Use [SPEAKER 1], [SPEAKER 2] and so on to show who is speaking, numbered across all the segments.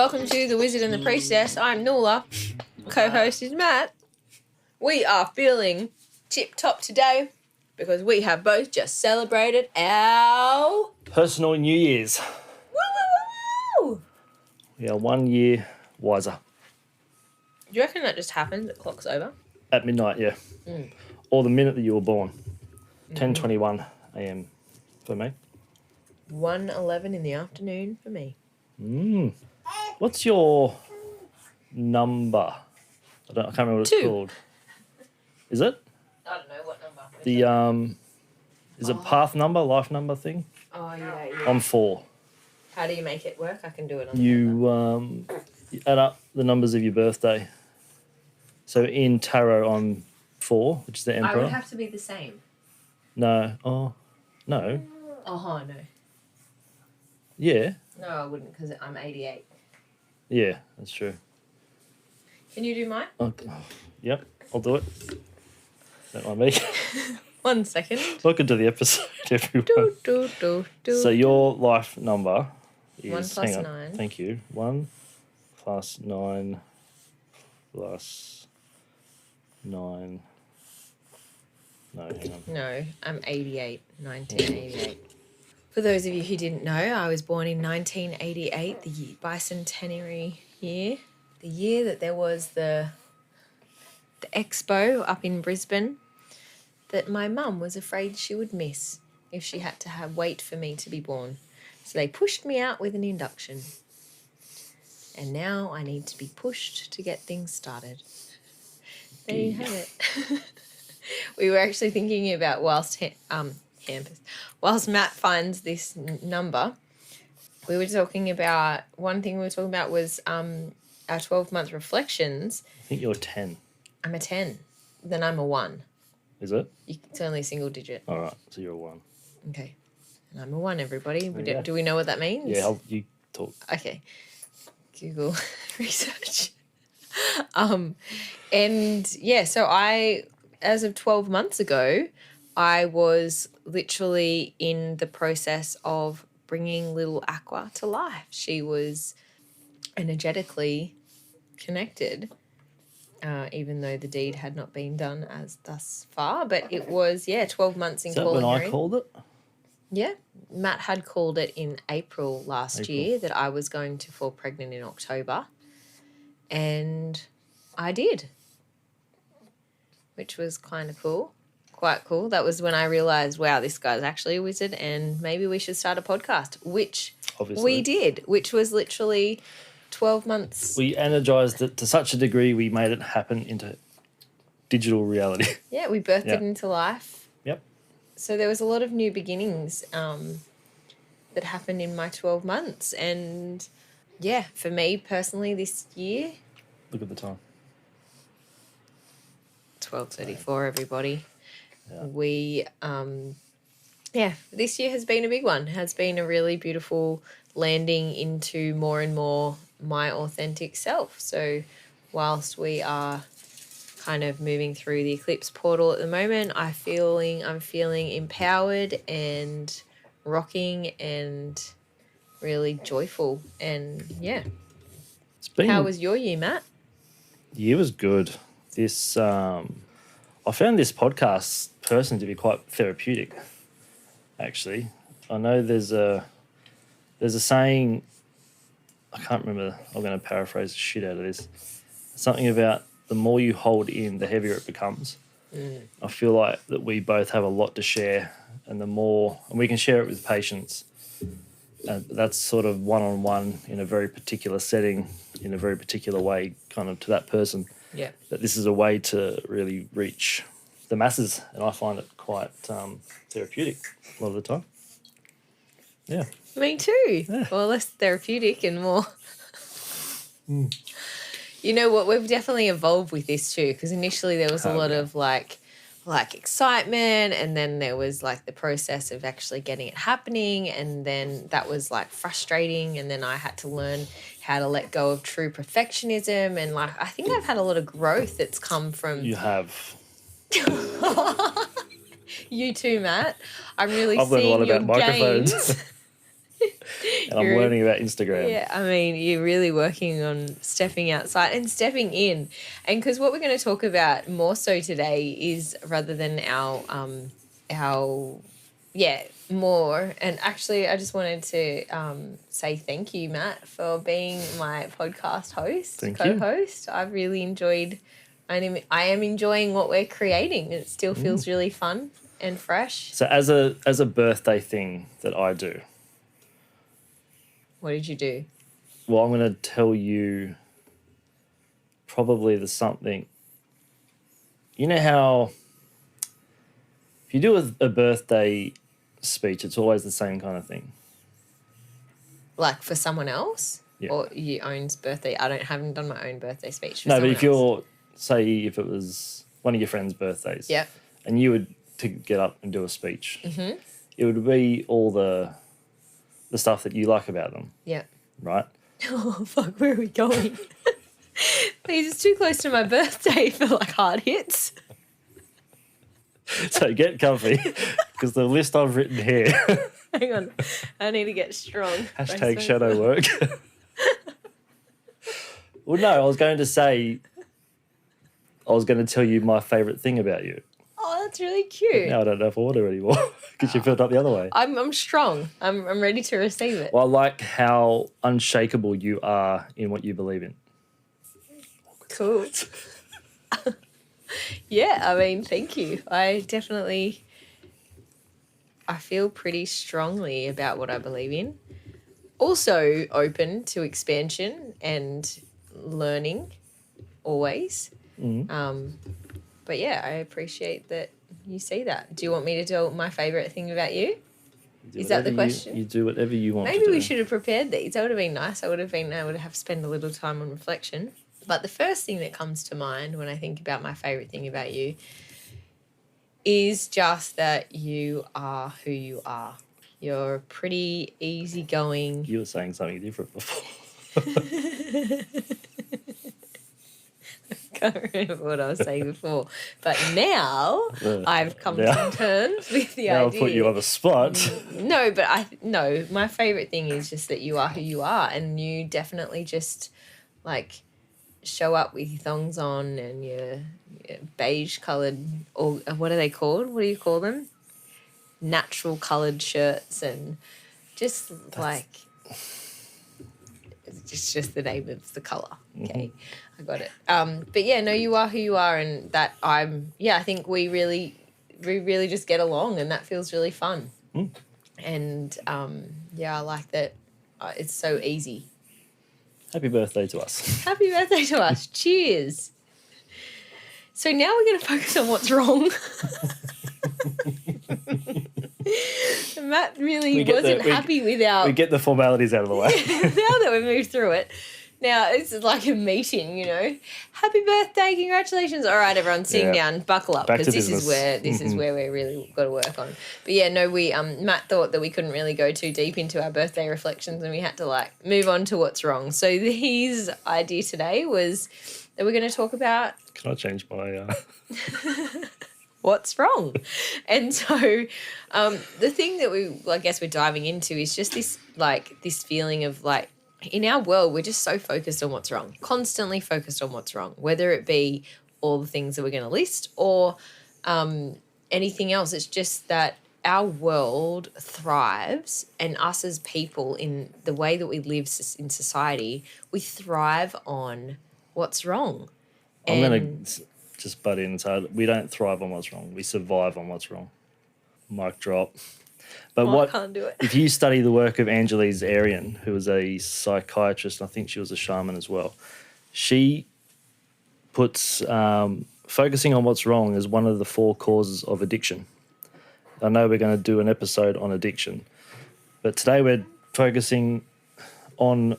[SPEAKER 1] Welcome to The Wizard and the Priestess. I'm Nuala. Co-host is Matt. We are feeling tip-top today because we have both just celebrated our...
[SPEAKER 2] Personal New Year's.
[SPEAKER 1] Woo, woo, woo, woo.
[SPEAKER 2] We are 1 year wiser.
[SPEAKER 1] Do you reckon that just happens? The clock's over?
[SPEAKER 2] At midnight, yeah. Or the minute that you were born. 10:21 a.m. for me.
[SPEAKER 1] 1:11 in the afternoon for me.
[SPEAKER 2] What's your number? I can't remember what it's
[SPEAKER 1] 2.
[SPEAKER 2] called. Is it?
[SPEAKER 1] I don't know what number.
[SPEAKER 2] The is it path number, life number thing?
[SPEAKER 1] Oh, yeah.
[SPEAKER 2] I'm 4.
[SPEAKER 1] How do you make it work? I can do it on the paper.
[SPEAKER 2] You add up the numbers of your birthday. So in tarot, I'm 4, which is the emperor.
[SPEAKER 1] I would have to be the same.
[SPEAKER 2] No. Oh, no.
[SPEAKER 1] Oh, no.
[SPEAKER 2] Yeah.
[SPEAKER 1] No, I wouldn't because I'm 88.
[SPEAKER 2] Yeah, that's true.
[SPEAKER 1] Can you do mine?
[SPEAKER 2] Okay. Yep, I'll do it. Don't mind me.
[SPEAKER 1] 1 second.
[SPEAKER 2] Welcome to the episode, everyone. So your life number is...
[SPEAKER 1] 1 plus
[SPEAKER 2] hang on,
[SPEAKER 1] 9.
[SPEAKER 2] Thank you. 1 plus 9 plus 9... No, hang on.
[SPEAKER 1] No, I'm 88, 1988. For those of you who didn't know, I was born in 1988, the bicentenary year. The year that there was the expo up in Brisbane that my mum was afraid she would miss if she had to wait for me to be born. So they pushed me out with an induction. And now I need to be pushed to get things started. There you have it. We were actually thinking about whilst Matt finds this number, we were talking about, one thing we were talking about was our 12-month reflections.
[SPEAKER 2] I think you're 10.
[SPEAKER 1] I'm a 10. Then I'm a 1.
[SPEAKER 2] Is it?
[SPEAKER 1] It's only a single digit.
[SPEAKER 2] All right, so you're a 1.
[SPEAKER 1] Okay. And I'm a 1, everybody.
[SPEAKER 2] Yeah.
[SPEAKER 1] Do we know what that means?
[SPEAKER 2] Yeah, you talk.
[SPEAKER 1] Okay. Google research. And yeah, so as of 12 months ago, I was literally in the process of bringing little Aqua to life. She was energetically connected, even though the deed had not been done as thus far. But it was, 12 months in
[SPEAKER 2] Is that
[SPEAKER 1] calling
[SPEAKER 2] when
[SPEAKER 1] her
[SPEAKER 2] I
[SPEAKER 1] in.
[SPEAKER 2] called it?
[SPEAKER 1] Yeah. Matt had called it in April last year that I was going to fall pregnant in October. And I did, which was kind of cool. Quite cool. That was when I realised, wow, this guy's actually a wizard and maybe we should start a podcast, which
[SPEAKER 2] Obviously.
[SPEAKER 1] we did, which was literally 12 months.
[SPEAKER 2] We energised it to such a degree we made it happen into digital reality.
[SPEAKER 1] Yeah, we birthed it into life.
[SPEAKER 2] Yep.
[SPEAKER 1] So there was a lot of new beginnings that happened in my 12 months. And, yeah, for me personally this year.
[SPEAKER 2] Look at the time.
[SPEAKER 1] 12:34, everybody.
[SPEAKER 2] Yeah.
[SPEAKER 1] We, this year has been a big one. Has been a really beautiful landing into more and more my authentic self. So whilst we are kind of moving through the eclipse portal at the moment, I'm feeling empowered and rocking and really joyful. And yeah. How was your year, Matt?
[SPEAKER 2] The year was good. This I found this podcast personally to be quite therapeutic, actually. I know there's a saying, I can't remember, I'm going to paraphrase the shit out of this, something about the more you hold in, the heavier it becomes. I feel like that we both have a lot to share, and we can share it with patients. That's sort of one-on-one in a very particular setting, in a very particular way, kind of to that person.
[SPEAKER 1] Yeah.
[SPEAKER 2] That this is a way to really reach the masses, and I find it quite therapeutic a lot of the time. Yeah.
[SPEAKER 1] Me too.
[SPEAKER 2] Yeah.
[SPEAKER 1] Well, less therapeutic and more. You know what? We've definitely evolved with this too, because initially there was a lot of like excitement, and then there was like the process of actually getting it happening, and then that was like frustrating, and then I had to learn how to let go of true perfectionism, and like I think I've had a lot of growth that's come from
[SPEAKER 2] You have.
[SPEAKER 1] you too, Matt. I'm really
[SPEAKER 2] I've learned a
[SPEAKER 1] seeing
[SPEAKER 2] lot
[SPEAKER 1] your
[SPEAKER 2] about microphones.
[SPEAKER 1] gains.
[SPEAKER 2] And I'm learning about Instagram.
[SPEAKER 1] Yeah, I mean, you're really working on stepping outside and stepping in. And because what we're going to talk about more so today is rather than more. And actually, I just wanted to say thank you, Matt, for being my podcast host, co-host. I've really enjoyed. I am enjoying what we're creating. It still feels really fun and fresh.
[SPEAKER 2] So as a birthday thing that I do.
[SPEAKER 1] What did you do?
[SPEAKER 2] Well, I'm going to tell you probably the something. You know how if you do a birthday speech, it's always the same kind of thing.
[SPEAKER 1] Like for someone else?
[SPEAKER 2] Yeah.
[SPEAKER 1] Or your own birthday? haven't done my own birthday speech for
[SPEAKER 2] No,
[SPEAKER 1] someone
[SPEAKER 2] but if it was one of your friends' birthdays.
[SPEAKER 1] Yep.
[SPEAKER 2] And you would to get up and do a speech. Mm-hmm. It would be all the stuff that you like about them.
[SPEAKER 1] Yep.
[SPEAKER 2] Right?
[SPEAKER 1] Oh, fuck, where are we going? Please, it's too close to my birthday for like hard hits.
[SPEAKER 2] So get comfy because the list I've written here.
[SPEAKER 1] Hang on. I need to get strong.
[SPEAKER 2] Hashtag shadow work. Well, no, I was going to tell you my favourite thing about you.
[SPEAKER 1] Oh, that's really cute.
[SPEAKER 2] Now I don't know if I want to anymore because you filled up the other way.
[SPEAKER 1] I'm strong. I'm ready to receive it.
[SPEAKER 2] Well, I like how unshakable you are in what you believe in.
[SPEAKER 1] Cool. Yeah, I mean, thank you. I feel pretty strongly about what I believe in. Also open to expansion and learning always.
[SPEAKER 2] Mm-hmm.
[SPEAKER 1] But yeah, I appreciate that you see that. Do you want me to tell my favourite thing about you? Is that the question?
[SPEAKER 2] You do whatever you want.
[SPEAKER 1] Maybe we should have prepared these. That would have been nice. I would have been able to spend a little time on reflection. But the first thing that comes to mind when I think about my favourite thing about you is just that you are who you are. You're pretty easygoing.
[SPEAKER 2] You were saying something different before.
[SPEAKER 1] I can't remember what I was saying before. But now I've come to terms with the idea.
[SPEAKER 2] I'll put you on the spot.
[SPEAKER 1] No, but my favourite thing is just that you are who you are, and you definitely just like show up with your thongs on and your beige coloured, or what are they called? What do you call them? Natural coloured shirts, and just it's just the name of the colour. Okay, I got it. But yeah, no, you are who you are, and that I think we really just get along, and that feels really fun. And I like that. It's so easy.
[SPEAKER 2] Happy birthday to us.
[SPEAKER 1] Happy birthday to us. Cheers. So now we're going to focus on what's wrong. Matt really wasn't happy with our...
[SPEAKER 2] We get the formalities out of the way.
[SPEAKER 1] Now that we've moved through it. Now it's like a meeting, you know. Happy birthday, congratulations. All right, everyone, sitting down, buckle up, because this is where we're really got to work on. But yeah, no, we Matt thought that we couldn't really go too deep into our birthday reflections, and we had to move on to what's wrong. So his idea today was that we're going to talk about...
[SPEAKER 2] Can I change my...
[SPEAKER 1] What's wrong? And so the thing that we're diving into is just this feeling of in our world, we're just so focused on what's wrong, constantly focused on what's wrong, whether it be all the things that we're going to list or anything else. It's just that our world thrives, and us as people, in the way that we live in society, we thrive on what's wrong.
[SPEAKER 2] I'm going to just butt in and say we don't thrive on what's wrong. We survive on what's wrong. Mic drop. But
[SPEAKER 1] I can't do it.
[SPEAKER 2] If you study the work of Angelise Arian, who was a psychiatrist, and I think she was a shaman as well, she puts focusing on what's wrong as one of the 4 causes of addiction. I know we're going to do an episode on addiction, but today we're focusing on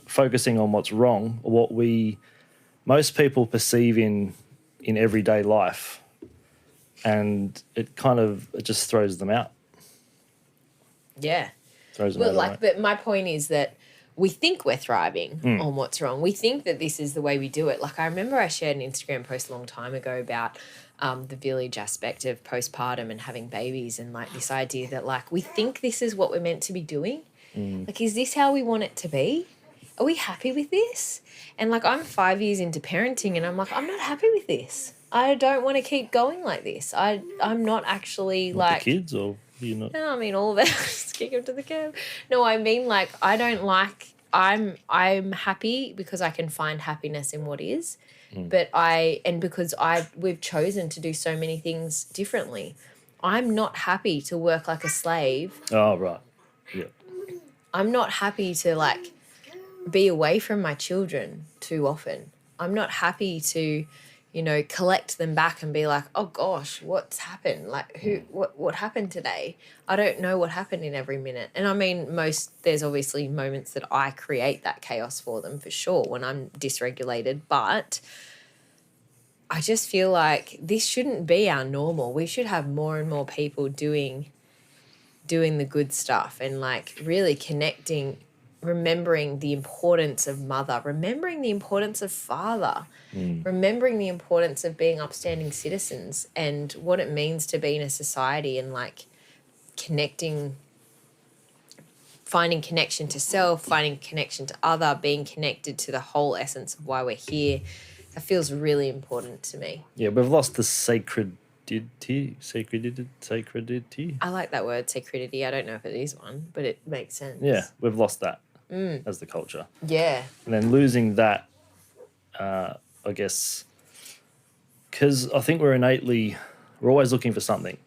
[SPEAKER 2] what's wrong, or what most people perceive in everyday life, and it just throws them out.
[SPEAKER 1] Yeah.
[SPEAKER 2] Throws them out.
[SPEAKER 1] But my point is that we think we're thriving on what's wrong. We think that this is the way we do it. I remember I shared an Instagram post a long time ago about the village aspect of postpartum and having babies, and this idea that we think this is what we're meant to be doing. Like, is this how we want it to be? Are we happy with this? And like, I'm 5 years into parenting and I'm like, I'm not happy with this. I don't want to keep going like this. I'm not actually
[SPEAKER 2] With
[SPEAKER 1] like
[SPEAKER 2] the kids, or you not?
[SPEAKER 1] no, I mean all of it. Just kick him to the curb. No, I mean like I don't like. I'm happy because I can find happiness in what is, but because we've chosen to do so many things differently. I'm not happy to work like a slave.
[SPEAKER 2] Oh, right. Yeah.
[SPEAKER 1] I'm not happy to like be away from my children too often. I'm not happy to, collect them back and be like, oh gosh, what's happened? Like what happened today? I don't know what happened in every minute. And I mean, there's obviously moments that I create that chaos for them for sure when I'm dysregulated, but I just feel like this shouldn't be our normal. We should have more and more people doing the good stuff and like really connecting, remembering the importance of mother, remembering the importance of father, remembering the importance of being upstanding citizens and what it means to be in a society and like connecting, finding connection to self, finding connection to other, being connected to the whole essence of why we're here. That feels really important to me.
[SPEAKER 2] Yeah, we've lost the sacredity.
[SPEAKER 1] I like that word, sacredity. I don't know if it is one, but it makes sense.
[SPEAKER 2] Yeah, we've lost that as the culture.
[SPEAKER 1] Yeah.
[SPEAKER 2] And then losing that, I guess, because I think we're always looking for something,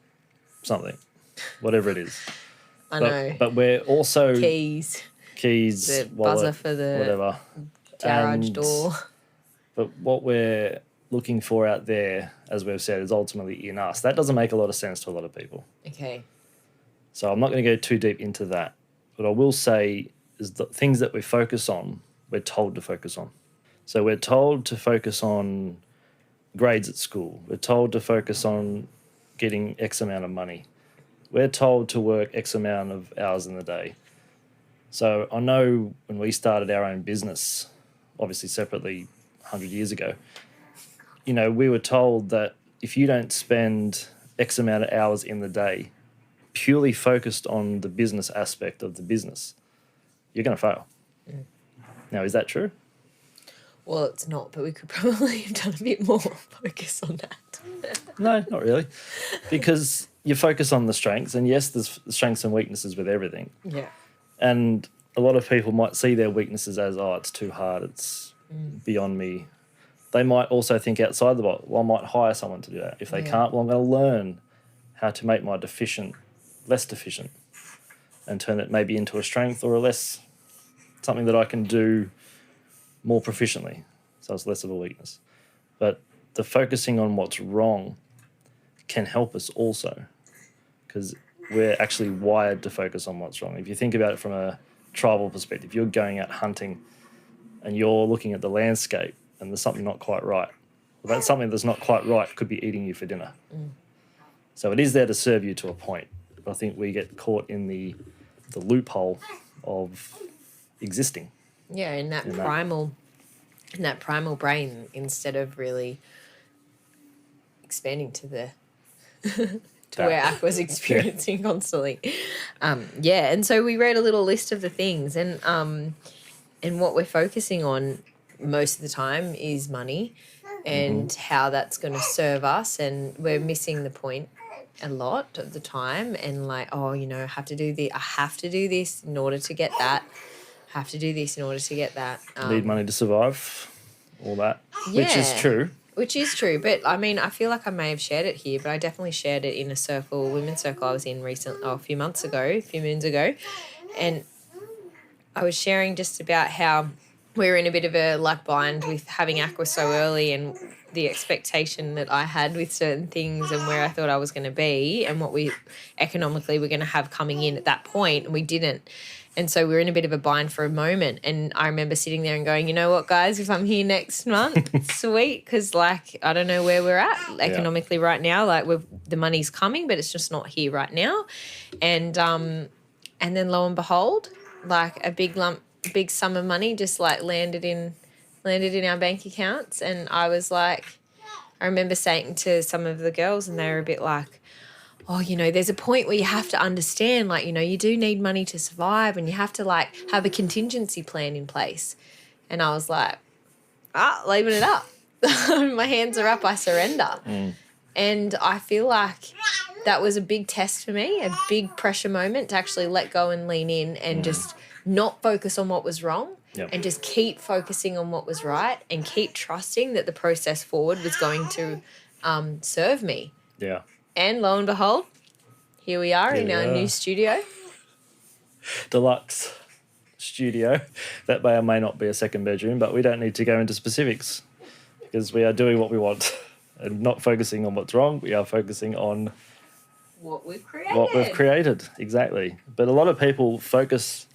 [SPEAKER 2] whatever it is.
[SPEAKER 1] I know.
[SPEAKER 2] But we're also
[SPEAKER 1] Keys, the
[SPEAKER 2] wallet,
[SPEAKER 1] buzzer for the
[SPEAKER 2] whatever.
[SPEAKER 1] garage door.
[SPEAKER 2] But what we're looking for out there, as we've said, is ultimately in us. That doesn't make a lot of sense to a lot of people.
[SPEAKER 1] Okay.
[SPEAKER 2] So I'm not going to go too deep into that. What I will say is the things that we focus on, we're told to focus on. So we're told to focus on grades at school. We're told to focus on getting X amount of money. We're told to work X amount of hours in the day. So I know when we started our own business, obviously separately 100 years ago, we were told that if you don't spend X amount of hours in the day purely focused on the business aspect of the business, you're going to fail. Now, is that true?
[SPEAKER 1] Well, it's not, but we could probably have done a bit more focus on that.
[SPEAKER 2] No, not really. Because you focus on the strengths, and yes, there's strengths and weaknesses with everything.
[SPEAKER 1] Yeah.
[SPEAKER 2] And a lot of people might see their weaknesses as, oh, it's too hard, it's beyond me. They might also think outside the box. Well, I might hire someone to do that. If they can't, well, I'm going to learn how to make my deficient less deficient and turn it maybe into a strength or something that I can do more proficiently. So it's less of a weakness. But the focusing on what's wrong can help us also, because we're actually wired to focus on what's wrong. If you think about it from a tribal perspective, you're going out hunting and you're looking at the landscape and there's something not quite right. Well, that something that's not quite right could be eating you for dinner. So it is there to serve you to a point. But I think we get caught in the loophole of existing.
[SPEAKER 1] Yeah, in that primal brain, instead of really expanding to the to where Aqua's experiencing constantly. And so we read a little list of the things, and what we're focusing on most of the time is money and how that's going to serve us, and we're missing the point a lot of the time, and like, I have to do this in order to get that. Have to do this in order to get that.
[SPEAKER 2] Need money to survive, all that, which is true.
[SPEAKER 1] Which is true, but I mean, I feel like I may have shared it here, but I definitely shared it in a women's circle I was in a few moons ago, and I was sharing just about how we're in a bit of a bind with having Aqua so early and the expectation that I had with certain things and where I thought I was going to be and what we economically were going to have coming in at that point, and we didn't. And so we were in a bit of a bind for a moment. And I remember sitting there and going, you know what, guys, if I'm here next month, sweet, because, I don't know where we're at economically right now. The money's coming, but it's just not here right now. And then lo and behold, a big sum of money just, landed in our bank accounts. And I was I remember saying to some of the girls, and they were a bit like, oh, there's a point where you have to understand, like, you do need money to survive and you have to, like, have a contingency plan in place. And I was like, leaving it up. My hands are up, I surrender. And I feel like that was a big test for me, a big pressure moment to actually let go and lean in and just not focus on what was wrong and just keep focusing on what was right and keep trusting that the process forward was going to serve me.
[SPEAKER 2] Yeah.
[SPEAKER 1] And lo and behold, here we are in our new studio.
[SPEAKER 2] Deluxe studio. That may or may not be a second bedroom, but we don't need to go into specifics because we are doing what we want and not focusing on what's wrong. We are focusing on
[SPEAKER 1] what we've created.
[SPEAKER 2] What we've created, exactly. But a lot of people focus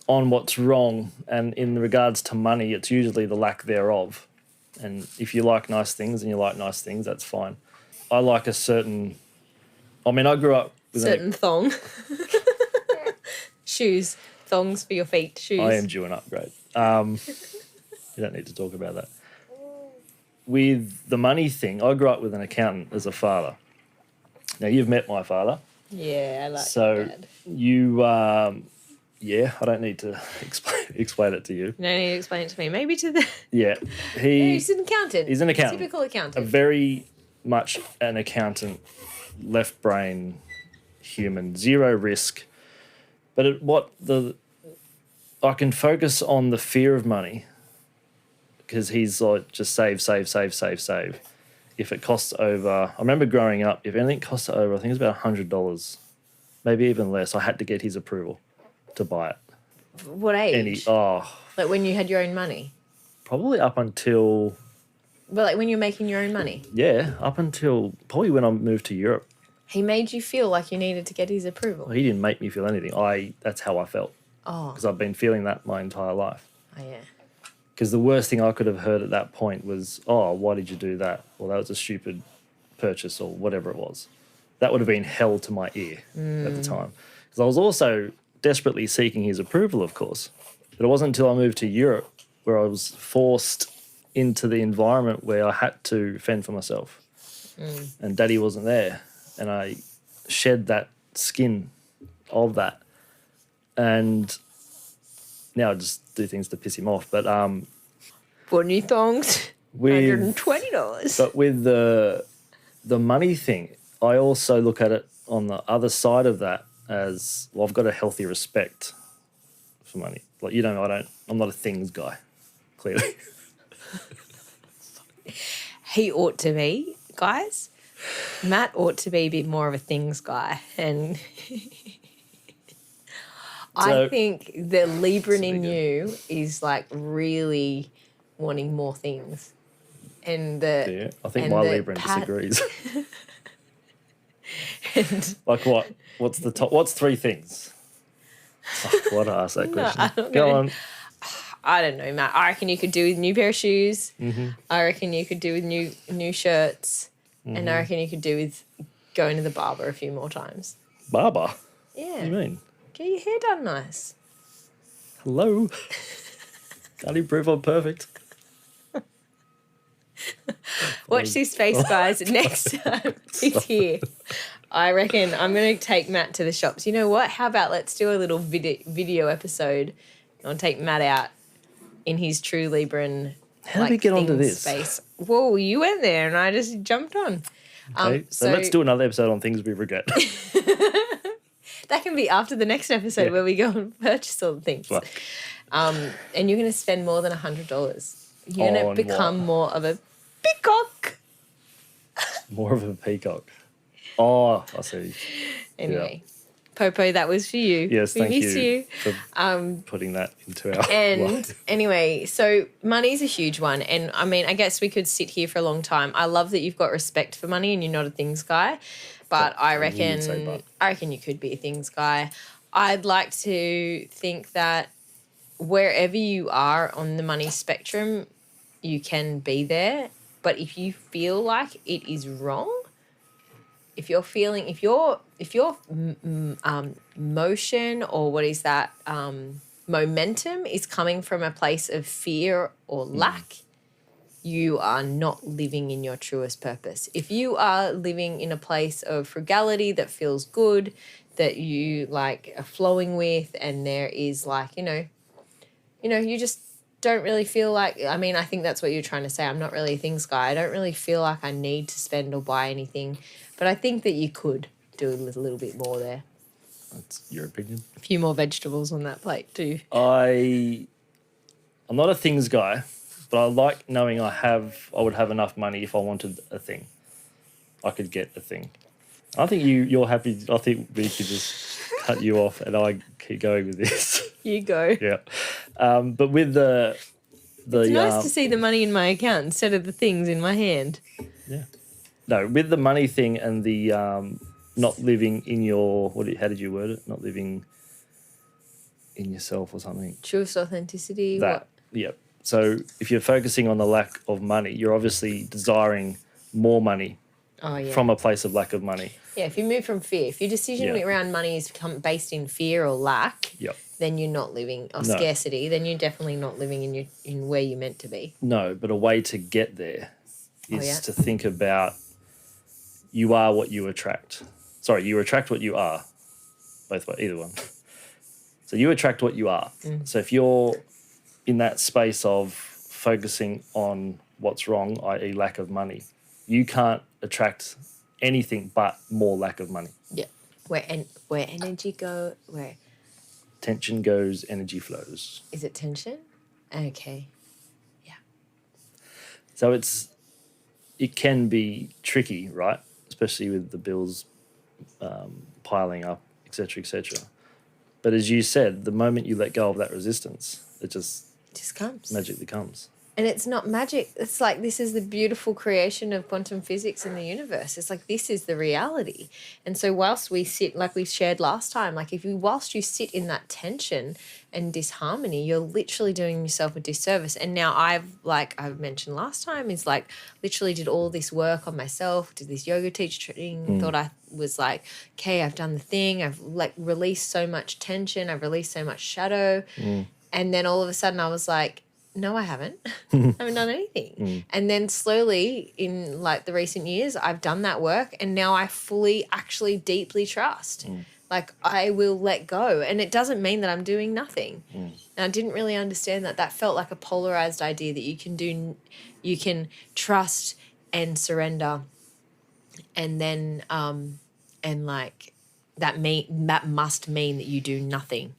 [SPEAKER 2] on what's wrong, and in regards to money, it's usually the lack thereof. And if you like nice things and you like nice things, that's fine. I like a certain... I mean, I grew up with...
[SPEAKER 1] Certain thong. Shoes. Thongs for your feet. Shoes.
[SPEAKER 2] I am due an upgrade. You don't need to talk about that. With the money thing, I grew up with an accountant as a father. Now, you've met my father.
[SPEAKER 1] Yeah, I like
[SPEAKER 2] so
[SPEAKER 1] Dad.
[SPEAKER 2] You, I don't need to explain it to you.
[SPEAKER 1] No need to explain it to me. Maybe to the...
[SPEAKER 2] Yeah.
[SPEAKER 1] He's an accountant.
[SPEAKER 2] He's an accountant.
[SPEAKER 1] Typical accountant.
[SPEAKER 2] A very much an accountant, left brain human, zero risk. But I can focus on the fear of money because he's like, just save. If it costs over, I remember growing up, if anything costs over, I think it's about $100, maybe even less, I had to get his approval to buy it.
[SPEAKER 1] What age? Like when you had your own money?
[SPEAKER 2] Probably up until...
[SPEAKER 1] But like when you're making your own money?
[SPEAKER 2] Yeah, up until probably when I moved to Europe.
[SPEAKER 1] He made you feel like you needed to get his approval?
[SPEAKER 2] Well, he didn't make me feel anything. That's how I felt.
[SPEAKER 1] Oh.
[SPEAKER 2] Because I've been feeling that my entire life.
[SPEAKER 1] Oh, yeah.
[SPEAKER 2] Because the worst thing I could have heard at that point was, oh, why did you do that? Well, that was a stupid purchase or whatever it was. That would have been hell to my ear at the time. Because I was also desperately seeking his approval, of course. But it wasn't until I moved to Europe where I was forced into the environment where I had to fend for myself. And Daddy wasn't there. And I shed that skin of that. And now I just do things to piss him off. But
[SPEAKER 1] bought new thongs, $120.
[SPEAKER 2] But with the money thing, I also look at it on the other side of that as, well, I've got a healthy respect for money. Like, I'm not a things guy, clearly.
[SPEAKER 1] He ought to be, guys. Matt ought to be a bit more of a things guy. And I think the Libran in you is like really wanting more things. And
[SPEAKER 2] I think my Libran disagrees. Like what? What's the top? What's 3 things? Why did I ask that question? Go on.
[SPEAKER 1] I don't know, Matt. I reckon you could do with a new pair of shoes. I reckon you could do with new shirts. And I reckon you could do with going to the barber a few more times.
[SPEAKER 2] Barber?
[SPEAKER 1] Yeah.
[SPEAKER 2] What do you mean?
[SPEAKER 1] Get your hair done nice.
[SPEAKER 2] Hello? Can't improve on perfect.
[SPEAKER 1] Watch this space, guys. Next time he's here, I reckon I'm going to take Matt to the shops. You know what? How about let's do a little video episode. I'll take Matt out in his true Libran.
[SPEAKER 2] How did we get onto this?
[SPEAKER 1] Space. Whoa, you went there and I just jumped on.
[SPEAKER 2] Okay, so let's do another episode on things we regret.
[SPEAKER 1] That can be after the next episode where we go and purchase all the things.
[SPEAKER 2] Fuck.
[SPEAKER 1] And you're going to spend more than $100. You're going to become more of a peacock.
[SPEAKER 2] More of a peacock. Oh, I see.
[SPEAKER 1] Anyway, Popo, that was for you.
[SPEAKER 2] Yes, thank
[SPEAKER 1] you.
[SPEAKER 2] you for putting that into our
[SPEAKER 1] And
[SPEAKER 2] life.
[SPEAKER 1] anyway, so money's a huge one. And I mean, I guess we could sit here for a long time. I love that you've got respect for money and you're not a things guy. But I reckon you could be a things guy. I'd like to think that wherever you are on the money spectrum, you can be there. But if you feel like it is wrong, if your motion or what is that momentum is coming from a place of fear or lack, you are not living in your truest purpose. If you are living in a place of frugality that feels good, that you like are flowing with, and there is like, you just don't really feel like, I mean, I think that's what you're trying to say. I'm not really a things guy. I don't really feel like I need to spend or buy anything, but I think that you could do a little bit more there.
[SPEAKER 2] That's your opinion.
[SPEAKER 1] A few more vegetables on that plate too.
[SPEAKER 2] I'm not a things guy, but I like knowing I would have enough money if I wanted a thing. I could get a thing. I think you're happy. I think we could just cut you off and I keep going with this.
[SPEAKER 1] You go.
[SPEAKER 2] Yeah. But with the
[SPEAKER 1] It's nice to see the money in my account instead of the things in my hand.
[SPEAKER 2] Yeah. No, with the money thing and the not living in your how did you word it? Not living in yourself or something.
[SPEAKER 1] Truest authenticity.
[SPEAKER 2] That. Yeah. So if you're focusing on the lack of money, you're obviously desiring more money from a place of lack of money.
[SPEAKER 1] Yeah, if you move from fear, if your decision around money is based in fear or lack, then you're not living, or scarcity, then you're definitely not living in where you're meant to be.
[SPEAKER 2] No, but a way to get there is to think about you are what you attract. Sorry, you attract what you are. Both ways, either one. So you attract what you are. So if you're in that space of focusing on what's wrong, i.e. lack of money, you can't attract anything but more lack of money.
[SPEAKER 1] Yeah. Where energy go, where
[SPEAKER 2] tension goes, energy flows.
[SPEAKER 1] Is it tension? Okay. Yeah.
[SPEAKER 2] So it can be tricky, right? Especially with the bills piling up, etc., etc. But as you said, the moment you let go of that resistance, it just
[SPEAKER 1] comes.
[SPEAKER 2] Magically comes.
[SPEAKER 1] And it's not magic. It's like this is the beautiful creation of quantum physics in the universe. It's like this is the reality. And so whilst we sit, like we shared last time, like whilst you sit in that tension and disharmony, you're literally doing yourself a disservice. And now I've mentioned last time, is like literally did all this work on myself, did this yoga teaching, thought I was like, okay, I've done the thing. I've like released so much tension. I've released so much shadow. And then all of a sudden I was like, no, I haven't. I haven't done anything. And then slowly in like the recent years, I've done that work and now I fully actually deeply trust. Like I will let go. And it doesn't mean that I'm doing nothing. And I didn't really understand that. That felt like a polarized idea that you can trust and surrender. And then, and like that must mean that you do nothing.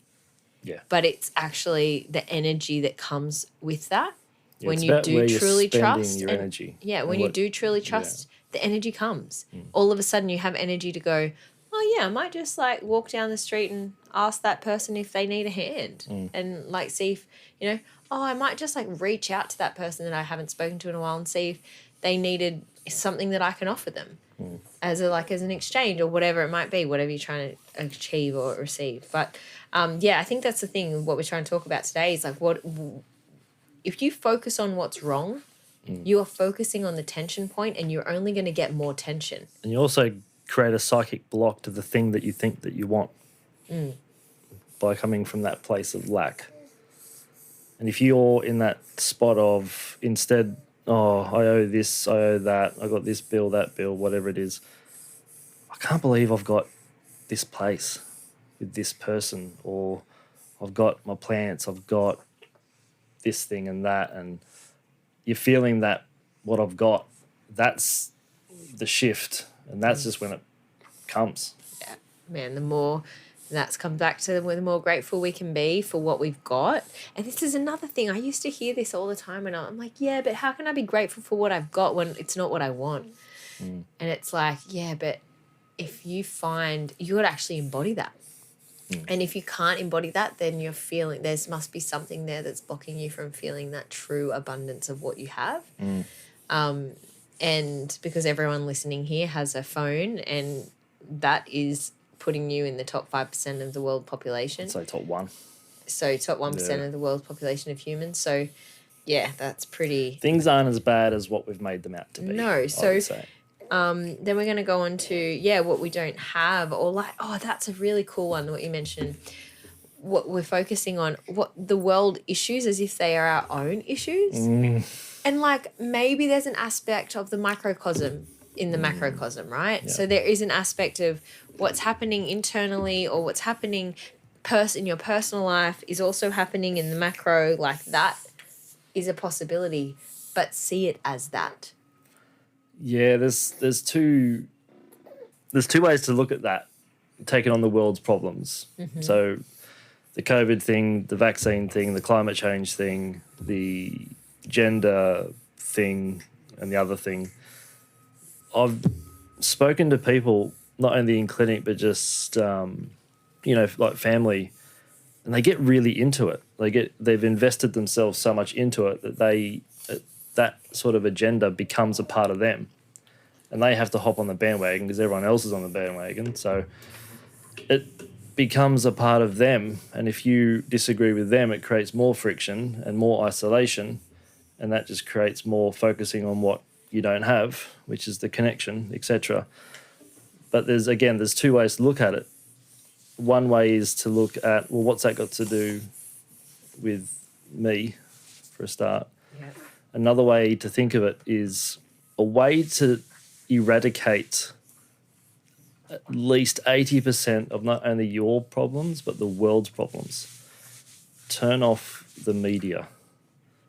[SPEAKER 2] Yeah.
[SPEAKER 1] But it's actually the energy that comes with that. When you do truly trust.
[SPEAKER 2] Your energy.
[SPEAKER 1] Yeah, when you do truly trust, the energy comes. All of a sudden you have energy to go, oh yeah, I might just like walk down the street and ask that person if they need a hand. And like see if, I might just like reach out to that person that I haven't spoken to in a while and see if they needed something that I can offer them. As an exchange or whatever it might be, whatever you're trying to achieve or receive. But I think that's the thing. What we're trying to talk about today is like, if you focus on what's wrong, you are focusing on the tension point, and you're only going to get more tension.
[SPEAKER 2] And you also create a psychic block to the thing that you think that you want by coming from that place of lack. And if you're in that spot of instead, oh, I owe this, I owe that, I got this bill, that bill, whatever it is. I can't believe I've got this place with this person, or I've got my plants, I've got this thing and that, and you're feeling that what I've got, that's the shift, and that's just when it comes.
[SPEAKER 1] Yeah, man, the more that's come back to the more grateful we can be for what we've got. And this is another thing. I used to hear this all the time and I'm like, yeah, but how can I be grateful for what I've got when it's not what I want? And it's like, yeah, but if you find you got to actually embody that. And if you can't embody that, then you're feeling must be something there that's blocking you from feeling that true abundance of what you have. And because everyone listening here has a phone, and that is putting you in the top 5% of the world population.
[SPEAKER 2] So top 1.
[SPEAKER 1] So top 1% of the world's population of humans. So yeah, that's pretty.
[SPEAKER 2] Things aren't as bad as what we've made them out to be.
[SPEAKER 1] No. So then we're going to go on to, what we don't have, or like, oh, that's a really cool one, what you mentioned. what we're focusing on what the world issues as if they are our own issues. And like maybe there's an aspect of the microcosm in the macrocosm, right?
[SPEAKER 2] Yeah.
[SPEAKER 1] So there is an aspect of what's happening internally or what's happening in your personal life is also happening in the macro. Like that is a possibility, but see it as that.
[SPEAKER 2] Yeah, there's two ways to look at that, taking on the world's problems. So the COVID thing, the vaccine thing, the climate change thing, the gender thing, and the other thing. I've spoken to people not only in clinic but just like family, and they get really into it. They've invested themselves so much into it that that sort of agenda becomes a part of them, and they have to hop on the bandwagon because everyone else is on the bandwagon. So it becomes a part of them, and if you disagree with them, it creates more friction and more isolation, and that just creates more focusing on what you don't have, which is the connection, etc. But there's two ways to look at it. One way is to look at, well, what's that got to do with me, for a start?
[SPEAKER 1] Yeah.
[SPEAKER 2] Another way to think of it is a way to eradicate at least 80% of not only your problems, but the world's problems. Turn off the media,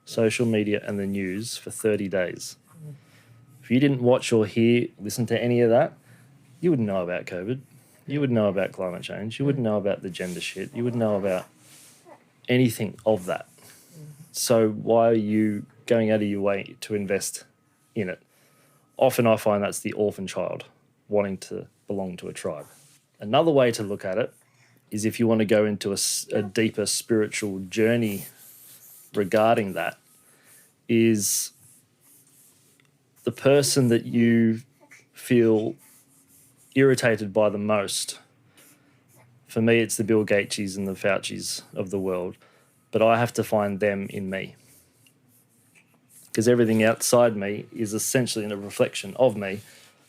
[SPEAKER 2] social media and the news for 30 days. If you didn't watch or listen to any of that, you wouldn't know about COVID. You wouldn't know about climate change. You wouldn't know about the gender shit. You wouldn't know about anything of that. So why are you going out of your way to invest in it? Often I find that's the orphan child wanting to belong to a tribe. Another way to look at it is if you want to go into a deeper spiritual journey regarding that, is the person that you feel irritated by the most. For me, it's the Bill Gateses and the Faucis of the world, but I have to find them in me, because everything outside me is essentially a reflection of me.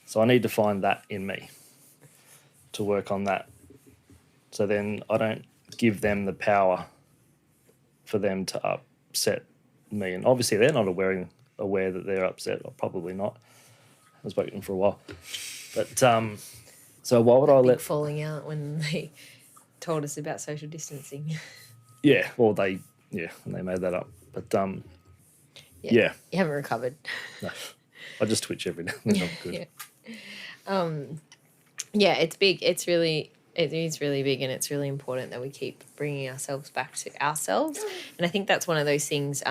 [SPEAKER 2] So I need to find that in me to work on that. So then I don't give them the power for them to upset me. And obviously they're not aware that they're upset, or probably not. I've spoken to them for a while. But so why would I
[SPEAKER 1] Big
[SPEAKER 2] let...
[SPEAKER 1] falling out when they told us about social distancing.
[SPEAKER 2] Yeah, well, they made that up. But yeah.
[SPEAKER 1] You haven't recovered.
[SPEAKER 2] No, I just twitch every now and then. I'm good.
[SPEAKER 1] It's big. It is really big, and it's really important that we keep bringing ourselves back to ourselves. And I think that's one of those things.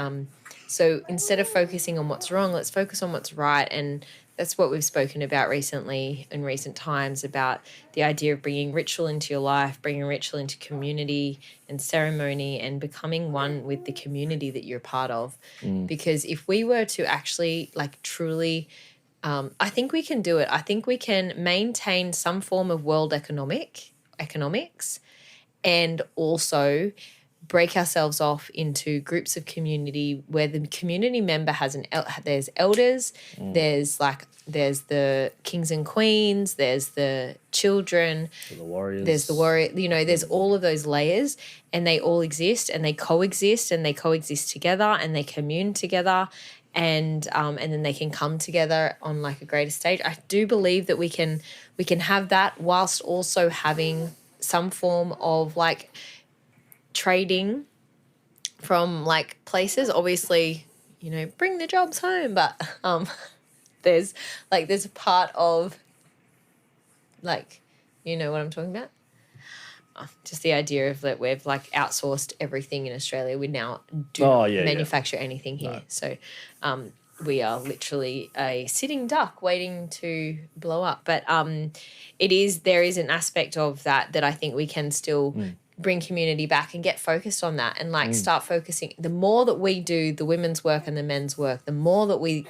[SPEAKER 1] So instead of focusing on what's wrong, let's focus on what's right. And that's what we've spoken about recently in recent times, about the idea of bringing ritual into your life, bringing ritual into community and ceremony, and becoming one with the community that you're part of. Because if we were to actually truly, I think we can do it. I think we can maintain some form of world economics and also break ourselves off into groups of community where the community member there's elders, there's the kings and queens, there's the children,
[SPEAKER 2] The warriors.
[SPEAKER 1] there's the warrior, there's all of those layers, and they all exist and they coexist together and they commune together, and then they can come together on a greater stage. I do believe that we can have that whilst also having some form of trading from places. Obviously, bring the jobs home, but there's a part of you know what I'm talking about? Just the idea of that we've outsourced everything in Australia. We now do not manufacture anything here. No. So we are literally a sitting duck waiting to blow up. But there is an aspect of that I think we can still bring community back and get focused on that, and start focusing. The more that we do the women's work and the men's work, the more that we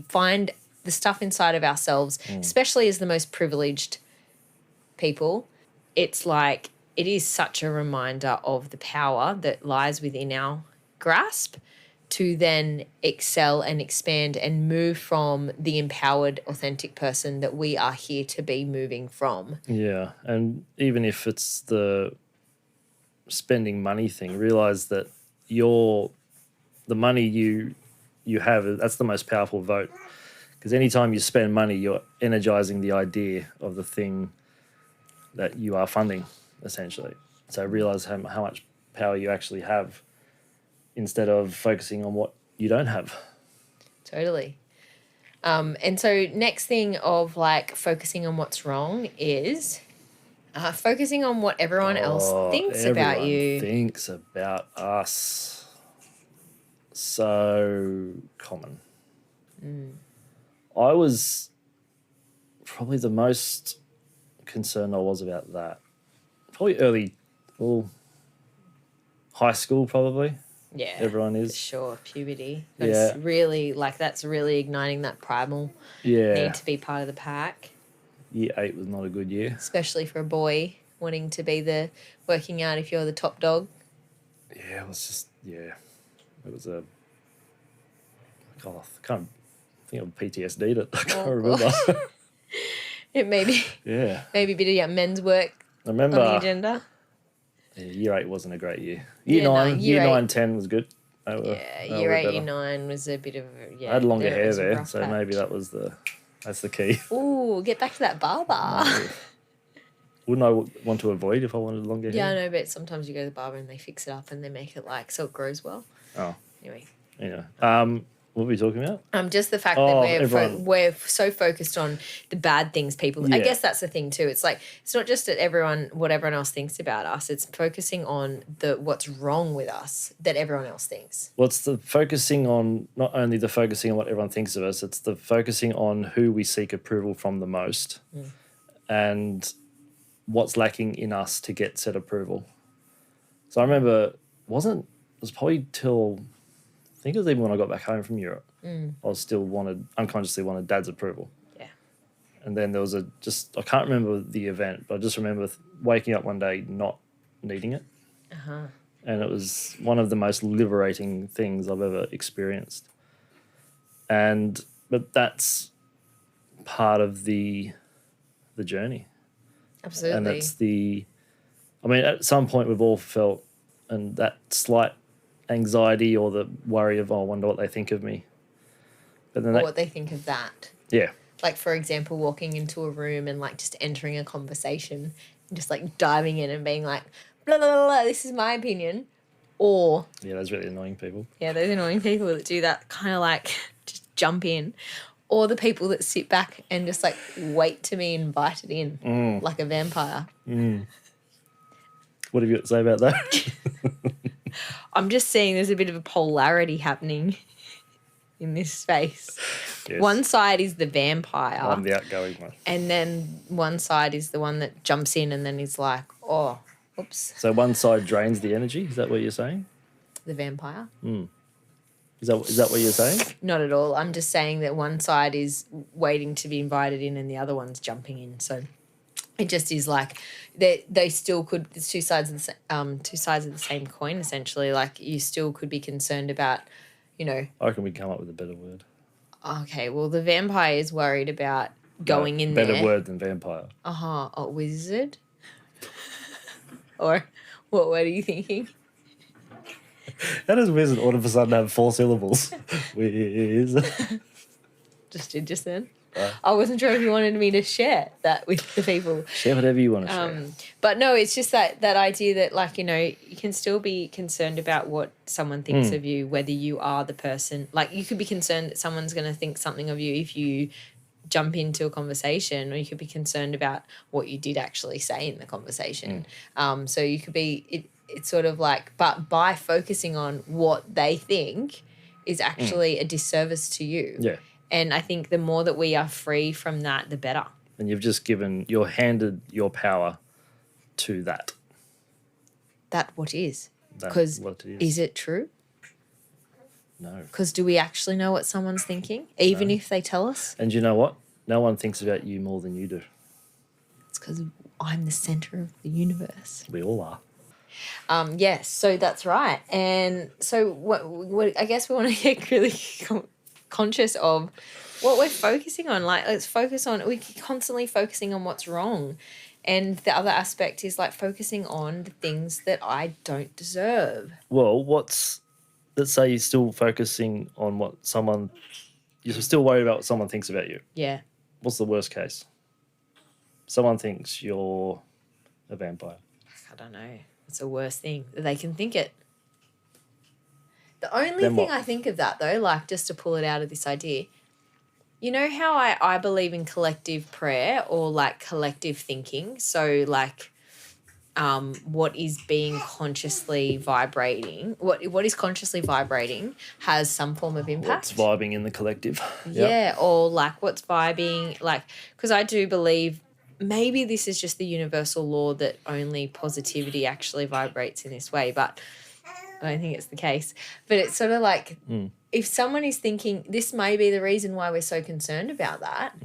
[SPEAKER 1] find the stuff inside of ourselves, especially as the most privileged people. It's it is such a reminder of the power that lies within our grasp to then excel and expand and move from the empowered, authentic person that we are here to be moving from.
[SPEAKER 2] Yeah, and even if it's the spending money thing, realize that the money you have, that's the most powerful vote. Because anytime you spend money, you're energizing the idea of the thing that you are funding, essentially. So realize how much power you actually have instead of focusing on what you don't have.
[SPEAKER 1] Totally. And so next thing of like focusing on what's wrong is focusing on what everyone else thinks about
[SPEAKER 2] Everyone
[SPEAKER 1] you.
[SPEAKER 2] thinks about us. So common. I was probably the most concerned I was about that. Probably high school probably.
[SPEAKER 1] Yeah.
[SPEAKER 2] Everyone is.
[SPEAKER 1] Sure, puberty.
[SPEAKER 2] Yeah.
[SPEAKER 1] It's really like that's really igniting that primal need to be part of the pack,
[SPEAKER 2] Year 8 was not a good year.
[SPEAKER 1] especially for a boy wanting to be working out if you're the top dog.
[SPEAKER 2] Yeah, it was just, it was a, God, I can't think of PTSD'd it. I can't remember.
[SPEAKER 1] It maybe
[SPEAKER 2] Yeah.
[SPEAKER 1] maybe a bit of men's work
[SPEAKER 2] I
[SPEAKER 1] on the
[SPEAKER 2] remember
[SPEAKER 1] agenda.
[SPEAKER 2] year 8 wasn't a great year.
[SPEAKER 1] Yeah, no,
[SPEAKER 2] Year
[SPEAKER 1] year
[SPEAKER 2] 9,
[SPEAKER 1] eight.
[SPEAKER 2] 10 was good. They
[SPEAKER 1] Yeah,
[SPEAKER 2] were
[SPEAKER 1] year
[SPEAKER 2] better.
[SPEAKER 1] 89 was a bit of
[SPEAKER 2] I had longer hair
[SPEAKER 1] was a
[SPEAKER 2] there,
[SPEAKER 1] rough
[SPEAKER 2] so maybe
[SPEAKER 1] patch.
[SPEAKER 2] that's the key.
[SPEAKER 1] Ooh, get back to that barber.
[SPEAKER 2] Wouldn't I want to avoid if I wanted longer
[SPEAKER 1] Yeah, I
[SPEAKER 2] hair?
[SPEAKER 1] know, but sometimes you go to the barber and they fix it up and they make it like so it grows well.
[SPEAKER 2] Oh,
[SPEAKER 1] Anyway,
[SPEAKER 2] what were we talking about?
[SPEAKER 1] just the fact
[SPEAKER 2] Oh,
[SPEAKER 1] that
[SPEAKER 2] everyone.
[SPEAKER 1] we're so focused on the bad things people. I
[SPEAKER 2] Yeah.
[SPEAKER 1] guess that's the thing too. It's like it's not just that what everyone else thinks about us. It's focusing on what's wrong with us that everyone else thinks.
[SPEAKER 2] Well, it's the focusing on, not only the focusing on what everyone thinks of us, it's the focusing on who we seek approval from the most and what's lacking in us to get said approval. So I remember, it was probably till, I think it was even when I got back home from Europe, I was still unconsciously wanted dad's approval.
[SPEAKER 1] Yeah.
[SPEAKER 2] And then there was I can't remember the event, but I just remember waking up one day not needing it.
[SPEAKER 1] Uh-huh.
[SPEAKER 2] And it was one of the most liberating things I've ever experienced. But that's part of the journey.
[SPEAKER 1] Absolutely.
[SPEAKER 2] And at some point we've all felt, and that slight anxiety or the worry of, I wonder what they think of me. But then
[SPEAKER 1] or what they think of that.
[SPEAKER 2] yeah,
[SPEAKER 1] Like, for example, walking into a room and, like, just entering a conversation and just, like, diving in and being like, blah, blah, blah, blah, this is my opinion. Or,
[SPEAKER 2] those really annoying people.
[SPEAKER 1] yeah, those annoying people that do that kind of, like, just jump in. Or the people that sit back and just, like, wait to be invited in like a vampire.
[SPEAKER 2] What have you got to say about that?
[SPEAKER 1] I'm just seeing there's a bit of a polarity happening in this space.
[SPEAKER 2] Yes.
[SPEAKER 1] One side is the vampire.
[SPEAKER 2] I'm the outgoing one.
[SPEAKER 1] And then one side is the one that jumps in and then is like, oh, oops,
[SPEAKER 2] So one side drains the energy. Is that what you're saying?
[SPEAKER 1] the vampire.
[SPEAKER 2] Is that what you're saying?
[SPEAKER 1] Not at all. I'm just saying that one side is waiting to be invited in and the other one's jumping in. So it just is like they still could. It's two sides of the same coin essentially. Like you still could be concerned about,
[SPEAKER 2] I reckon we'd come up with a better word.
[SPEAKER 1] Okay, well the vampire is worried about going in
[SPEAKER 2] better
[SPEAKER 1] there.
[SPEAKER 2] word than vampire.
[SPEAKER 1] A wizard. Or what word are you thinking?
[SPEAKER 2] How does wizard all of a sudden have 4 syllables? Wizard.
[SPEAKER 1] Just then. I wasn't sure if you wanted me to share that with the people.
[SPEAKER 2] Share whatever you want to share.
[SPEAKER 1] But no, it's just that idea that, like, you can still be concerned about what someone thinks of you, whether you are the person. Like, you could be concerned that someone's going to think something of you if you jump into a conversation, or you could be concerned about what you did actually say in the conversation. So you could be, it's sort of like, but by focusing on what they think is actually a disservice to you.
[SPEAKER 2] Yeah.
[SPEAKER 1] And I think the more that we are free from that, the better.
[SPEAKER 2] And you're handed your power to that.
[SPEAKER 1] That what is.
[SPEAKER 2] That
[SPEAKER 1] Because
[SPEAKER 2] what it
[SPEAKER 1] is it true?
[SPEAKER 2] No.
[SPEAKER 1] Because do we actually know what someone's thinking, even if they tell us?
[SPEAKER 2] And you know what? No one thinks about you more than you do.
[SPEAKER 1] It's because I'm the center of the universe.
[SPEAKER 2] We all are.
[SPEAKER 1] Yes, so that's right. And so what I guess we want to get really conscious of what we're focusing on. Like, let's focus on, we're constantly focusing on what's wrong. And the other aspect is like focusing on the things that I don't deserve.
[SPEAKER 2] Well, let's say you're still focusing on you're still worried about what someone thinks about you.
[SPEAKER 1] Yeah.
[SPEAKER 2] What's the worst case? Someone thinks you're a vampire.
[SPEAKER 1] I don't know. It's the worst thing that they can think it. The only
[SPEAKER 2] Then
[SPEAKER 1] thing
[SPEAKER 2] what?
[SPEAKER 1] I think of that though, like just to pull it out of this idea, you know how I believe in collective prayer or like collective thinking. So like what is being consciously vibrating, what is consciously vibrating has some form of impact.
[SPEAKER 2] What's vibing in the collective?
[SPEAKER 1] Yeah, or like what's vibing, like, because I do believe maybe this is just the universal law that only positivity actually vibrates in this way, but I don't think it's the case. But it's sort of like if someone is thinking, this may be the reason why we're so concerned about that,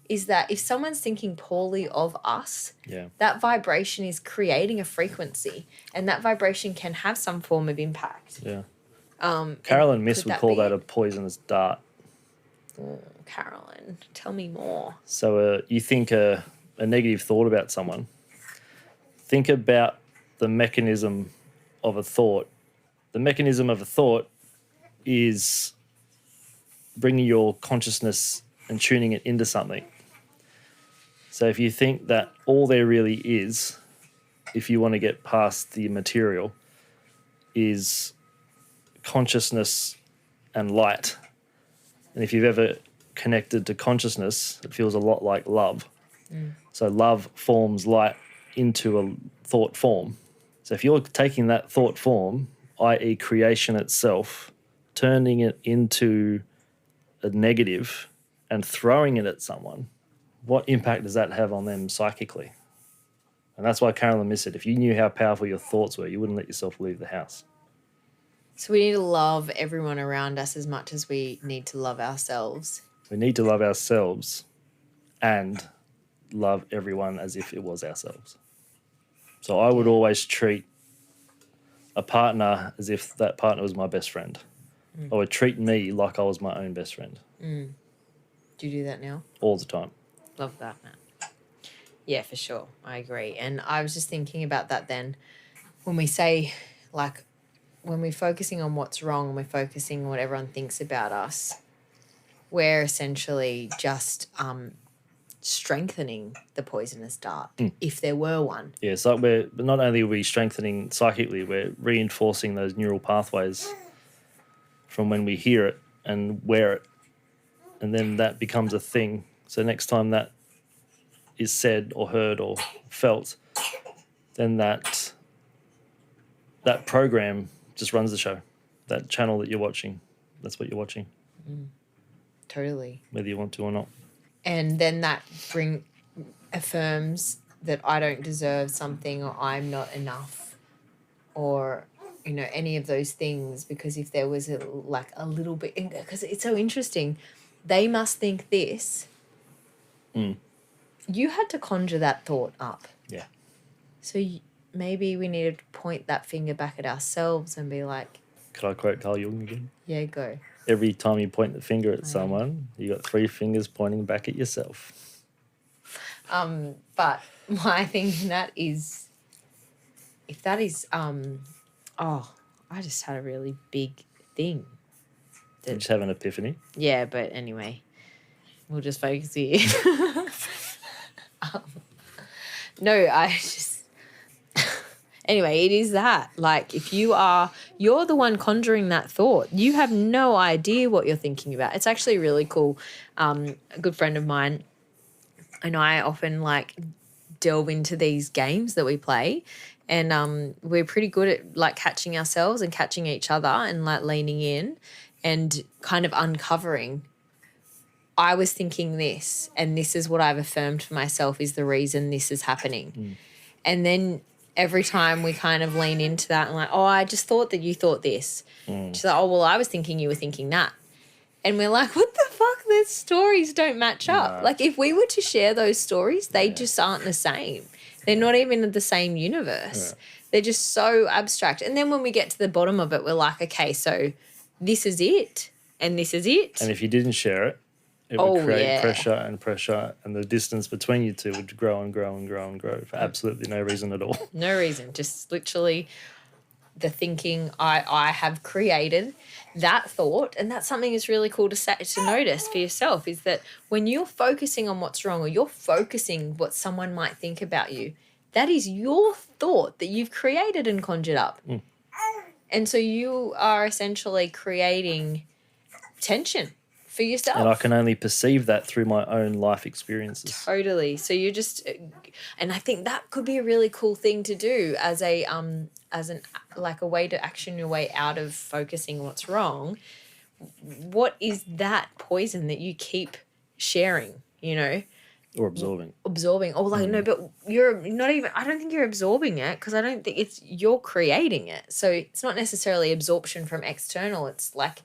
[SPEAKER 1] is that if someone's thinking poorly of us, that vibration is creating a frequency, and that vibration can have some form of impact.
[SPEAKER 2] Yeah. Carolyn Miss would call that a poisonous dart.
[SPEAKER 1] Oh, Carolyn, tell me more.
[SPEAKER 2] So you think a negative thought about someone, think about the mechanism of a thought. The mechanism of a thought is bringing your consciousness and tuning it into something. So if you think that all there really is, if you want to get past the material, is consciousness and light, and if you've ever connected to consciousness, it feels a lot like love. So love forms light into a thought form. So if you're taking that thought form, i.e. creation itself, turning it into a negative and throwing it at someone, what impact does that have on them psychically? And that's why Carolyn Miss said, if you knew how powerful your thoughts were, you wouldn't let yourself leave the house.
[SPEAKER 1] So we need to love everyone around us as much as we need to love ourselves.
[SPEAKER 2] We need to love ourselves and love everyone as if it was ourselves. So I would always treat a partner as if that partner was my best friend. I would treat me like I was my own best friend.
[SPEAKER 1] Do you do that now?
[SPEAKER 2] All the time.
[SPEAKER 1] Love that, man. Yeah, for sure. I agree. And I was just thinking about that then when we say, like, when we're focusing on what's wrong and we're focusing on what everyone thinks about us, we're essentially just strengthening the poisonous dart, if there were one.
[SPEAKER 2] Yeah, it's like but not only are we strengthening psychically, we're reinforcing those neural pathways from when we hear it and wear it. And then that becomes a thing. So next time that is said or heard or felt, then that program just runs the show. That channel that you're watching, that's what you're watching.
[SPEAKER 1] Totally.
[SPEAKER 2] Whether you want to or not.
[SPEAKER 1] And then that affirms that I don't deserve something or I'm not enough or, you know, any of those things, because if there was a little bit, because it's so interesting, they must think this. You had to conjure that thought up.
[SPEAKER 2] Yeah.
[SPEAKER 1] So maybe we needed to point that finger back at ourselves and be like,
[SPEAKER 2] Could I quote Carl Jung again?
[SPEAKER 1] yeah, go.
[SPEAKER 2] Every time you point the finger at someone, you got 3 fingers pointing back at yourself.
[SPEAKER 1] But my thing in that is, if that is, I just had a really big thing.
[SPEAKER 2] You just have an epiphany.
[SPEAKER 1] Yeah, but anyway, we'll just focus here. No, I just... Anyway, it is that. Like, if you're the one conjuring that thought. You have no idea what you're thinking about. It's actually really cool. A good friend of mine and I often, like, delve into these games that we play, and we're pretty good at, like, catching ourselves and catching each other and, like, leaning in and kind of uncovering, I was thinking this, and this is what I've affirmed for myself is the reason this is happening. And then every time we kind of lean into that and like, oh, I just thought that you thought this. She's like, oh, well, I was thinking you were thinking that. And we're like, what the fuck? Those stories don't match up.
[SPEAKER 2] No.
[SPEAKER 1] Like, if we were to share those stories, they just aren't the same. They're not even in the same universe.
[SPEAKER 2] Yeah.
[SPEAKER 1] They're just so abstract. And then when we get to the bottom of it, we're like, okay, so this is it and this is it.
[SPEAKER 2] And if you didn't share it, it
[SPEAKER 1] Oh,
[SPEAKER 2] would create
[SPEAKER 1] yeah.
[SPEAKER 2] pressure, and the distance between you two would grow and grow and grow and grow for absolutely no reason at all.
[SPEAKER 1] No reason, just literally the thinking I have created that thought. And that's something that's really cool to notice for yourself, is that when you're focusing on what's wrong, or you're focusing what someone might think about you, that is your thought that you've created and conjured up. And so you are essentially creating tension for yourself.
[SPEAKER 2] And I can only perceive that through my own life experiences.
[SPEAKER 1] Totally. So you just, and I think that could be a really cool thing to do as a like a way to action your way out of focusing what's wrong. What is that poison that you keep sharing, you know?
[SPEAKER 2] Or absorbing.
[SPEAKER 1] Absorbing. Oh, like, no, but you're not even, I don't think you're absorbing it, because I don't think you're creating it. So it's not necessarily absorption from external. It's like,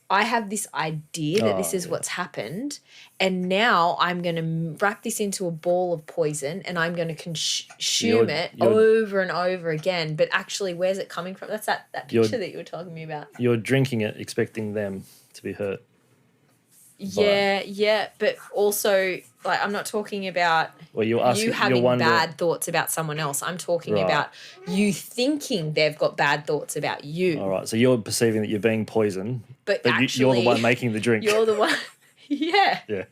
[SPEAKER 1] I have this idea that this is what's happened, and now I'm going to wrap this into a ball of poison, and I'm going to consume it over and over again. But actually, where's it coming from? That's that picture that you were talking me about.
[SPEAKER 2] You're drinking it expecting them to be hurt.
[SPEAKER 1] Yeah, but also, like, I'm not talking about you having bad thoughts about someone else. I'm talking about you thinking they've got bad thoughts about you.
[SPEAKER 2] All right, so you're perceiving that you're being poisoned,
[SPEAKER 1] but actually,
[SPEAKER 2] you're the one making the drink.
[SPEAKER 1] You're the one. Yeah.
[SPEAKER 2] Yeah.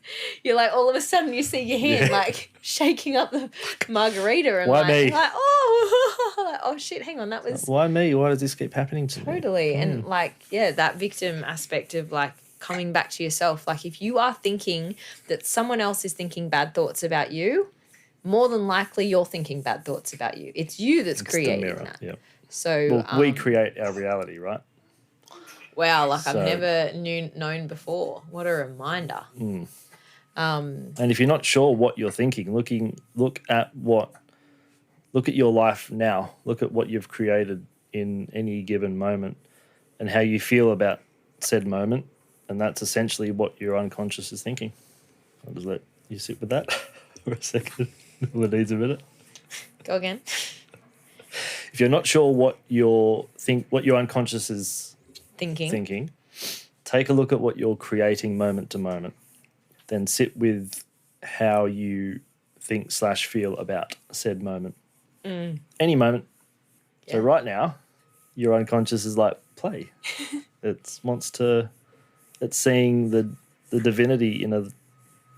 [SPEAKER 1] You're like, all of a sudden you see your hand like shaking up the margarita, and
[SPEAKER 2] Why me?
[SPEAKER 1] like, oh shit, hang on, that was
[SPEAKER 2] Why me? Why does this keep happening to me?
[SPEAKER 1] totally. And like, yeah, that victim aspect of like coming back to yourself. Like, if you are thinking that someone else is thinking bad thoughts about you, more than likely you're thinking bad thoughts about you. It's you that's creating
[SPEAKER 2] the mirror.
[SPEAKER 1] that.
[SPEAKER 2] Yeah.
[SPEAKER 1] So
[SPEAKER 2] we create our reality, right?
[SPEAKER 1] Wow, like, I've never known before. What a reminder.
[SPEAKER 2] And if you're not sure what you're thinking, look at your life now. Look at what you've created in any given moment and how you feel about said moment. And that's essentially what your unconscious is thinking. I'll just let you sit with that for a second. It needs a minute.
[SPEAKER 1] Go again.
[SPEAKER 2] If you're not sure what your unconscious is thinking, take a look at what you're creating moment to moment. Then sit with how you think / feel about said moment. Any moment. Yeah. So right now, your unconscious is like, play. It's seeing the divinity in a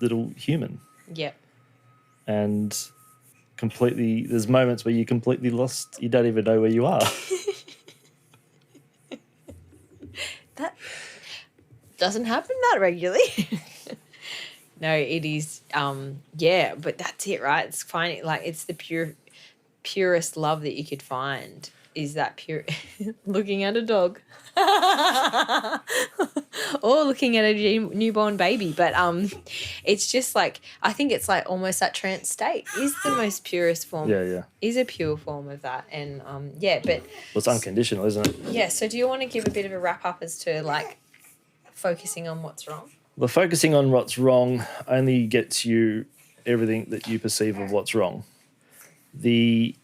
[SPEAKER 2] little human.
[SPEAKER 1] Yep.
[SPEAKER 2] And there's moments where you're completely lost. You don't even know where you are.
[SPEAKER 1] That doesn't happen that regularly. No, it is, yeah, but that's it, right? It's finding, like, it's the purest love that you could find, is that pure, looking at a dog. Or looking at a newborn baby. But it's just like, I think it's like almost that trance state is the most purest form.
[SPEAKER 2] Yeah.
[SPEAKER 1] Is a pure form of that. And yeah, but
[SPEAKER 2] well, it's unconditional, isn't it?
[SPEAKER 1] Yeah. So do you want to give a bit of a wrap up as to like focusing on what's wrong?
[SPEAKER 2] Well, focusing on what's wrong only gets you everything that you perceive of what's wrong. The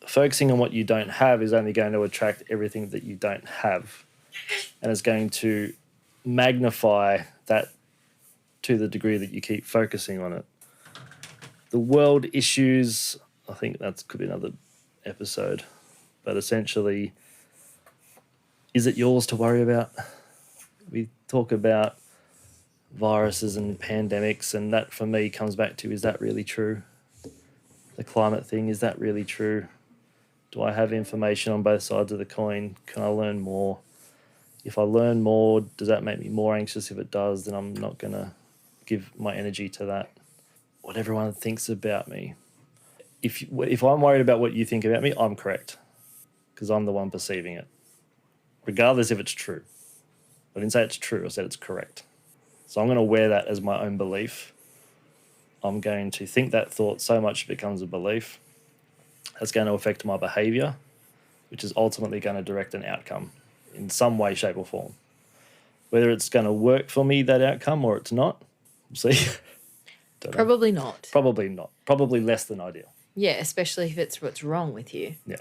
[SPEAKER 2] focusing on what you don't have is only going to attract everything that you don't have, and it's going to magnify that to the degree that you keep focusing on it. The world issues, I think that could be another episode, but essentially, is it yours to worry about? We talk about viruses and pandemics, and that for me comes back to, is that really true? The climate thing, is that really true? Do I have information on both sides of the coin? Can I learn more? If I learn more, does that make me more anxious? If it does, then I'm not going to give my energy to that. What everyone thinks about me. If I'm worried about what you think about me, I'm correct, because I'm the one perceiving it, regardless if it's true. I didn't say it's true, I said it's correct. So I'm going to wear that as my own belief. I'm going to think that thought so much it becomes a belief. That's going to affect my behaviour, which is ultimately going to direct an outcome in some way, shape or form. Whether it's going to work for me, that outcome, or it's not, we'll see.
[SPEAKER 1] Probably not.
[SPEAKER 2] Probably not. Probably less than ideal.
[SPEAKER 1] Yeah, especially if it's what's wrong with you.
[SPEAKER 2] Yeah.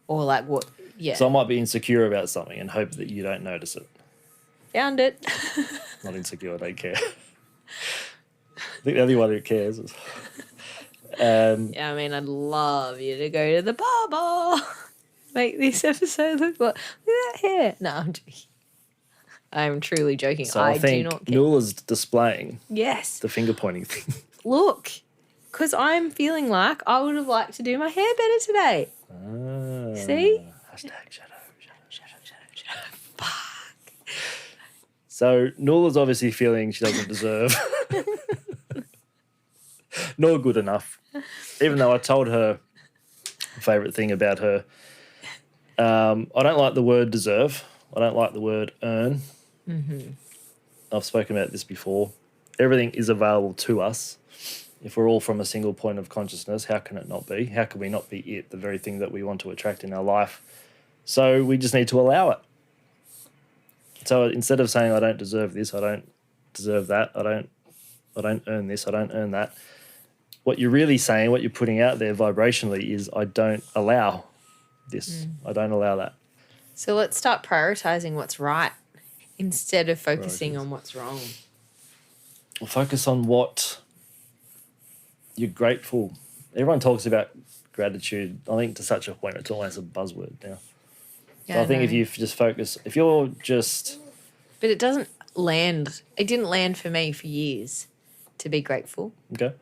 [SPEAKER 1] Or like what, yeah.
[SPEAKER 2] So I might be insecure about something and hope that you don't notice it.
[SPEAKER 1] Found it.
[SPEAKER 2] Not insecure, I don't care. think the only one who cares is...
[SPEAKER 1] Yeah, I mean, I'd love you to go to the barber. Make this episode look at that hair. No, I'm joking. I'm truly joking.
[SPEAKER 2] So
[SPEAKER 1] I
[SPEAKER 2] I
[SPEAKER 1] do
[SPEAKER 2] think
[SPEAKER 1] not care.
[SPEAKER 2] Nula's displaying
[SPEAKER 1] Yes.
[SPEAKER 2] the finger pointing thing.
[SPEAKER 1] Look, because I'm feeling like I would have liked to do my hair better today. See?
[SPEAKER 2] Hashtag shadow.
[SPEAKER 1] Fuck.
[SPEAKER 2] So Nula's obviously feeling she doesn't deserve. Nor good enough. Even though I told her favourite thing about her. I don't like the word deserve. I don't like the word earn. I've spoken about this before. Everything is available to us. If we're all from a single point of consciousness, how can it not be? How can we not be it, the very thing that we want to attract in our life? So we just need to allow it. So instead of saying I don't deserve this, I don't deserve that, I don't earn this, I don't earn that, what you're really saying, what you're putting out there vibrationally is I don't allow this. I don't allow that.
[SPEAKER 1] So let's start prioritizing what's right instead of focusing on what's wrong.
[SPEAKER 2] We'll focus on what you're grateful. Everyone talks about gratitude. I think to such a point, it's almost a buzzword now.
[SPEAKER 1] Yeah,
[SPEAKER 2] So I think
[SPEAKER 1] know.
[SPEAKER 2] if you just focus, if you're just...
[SPEAKER 1] But it doesn't land. It didn't land for me for years to be grateful.
[SPEAKER 2] Okay.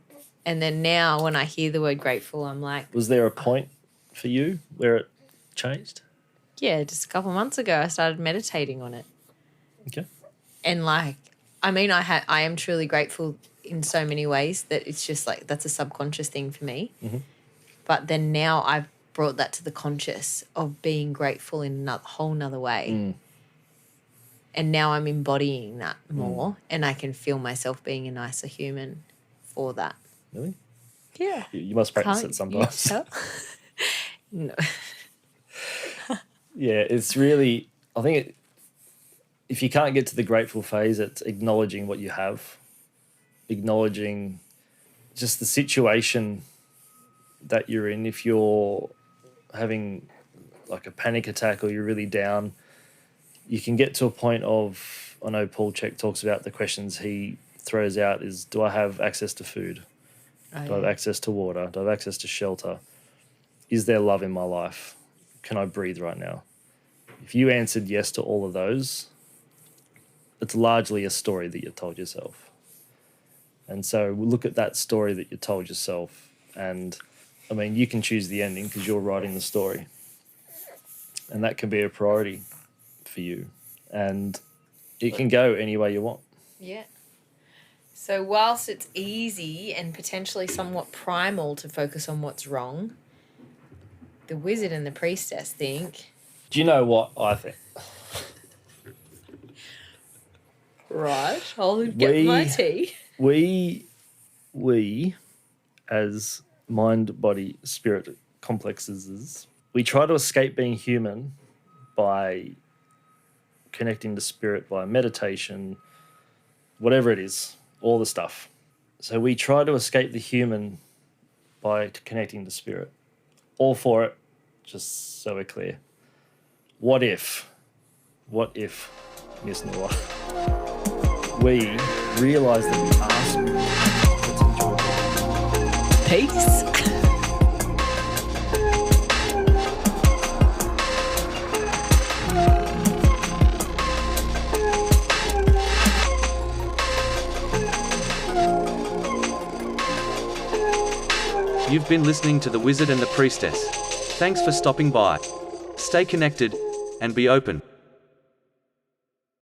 [SPEAKER 1] And then now when I hear the word grateful, I'm like,
[SPEAKER 2] Was there a point for you where it changed?
[SPEAKER 1] yeah, just a couple of months ago I started meditating on it.
[SPEAKER 2] Okay.
[SPEAKER 1] And like, I mean, I am truly grateful in so many ways that it's just like, that's a subconscious thing for me. But then now I've brought that to the conscious of being grateful in a whole nother way. And now I'm embodying that more and I can feel myself being a nicer human for that.
[SPEAKER 2] Really?
[SPEAKER 1] Yeah.
[SPEAKER 2] You must practice
[SPEAKER 1] Can't
[SPEAKER 2] it sometimes.
[SPEAKER 1] you tell? No.
[SPEAKER 2] Yeah, it's really, I think if you can't get to the grateful phase, it's acknowledging what you have, acknowledging just the situation that you're in. If you're having like a panic attack or you're really down, you can get to a point of, I know Paul Chek talks about the questions he throws out is, do I have access to food? Do I have access to water? Do I have access to shelter? Is there love in my life? Can I breathe right now? If you answered yes to all of those, it's largely a story that you told yourself. And so we'll look at that story that you told yourself. And I mean, you can choose the ending because you're writing the story. And that can be a priority for you. And it can go any way you want.
[SPEAKER 1] Yeah. So whilst it's easy and potentially somewhat primal to focus on what's wrong, the wizard and the priestess think...
[SPEAKER 2] Do you know what I think?
[SPEAKER 1] Right, I'll get my tea.
[SPEAKER 2] We, as mind, body, spirit complexes, we try to escape being human by connecting to spirit, by meditation, whatever it is, all the stuff. So we try to escape the human by connecting to spirit. All for it, just so we're clear. What if, Miss Noah, we realise that we are spirit?
[SPEAKER 1] Peace.
[SPEAKER 3] You've been listening to The Wizard and the Priestess. Thanks for stopping by. Stay connected and be open.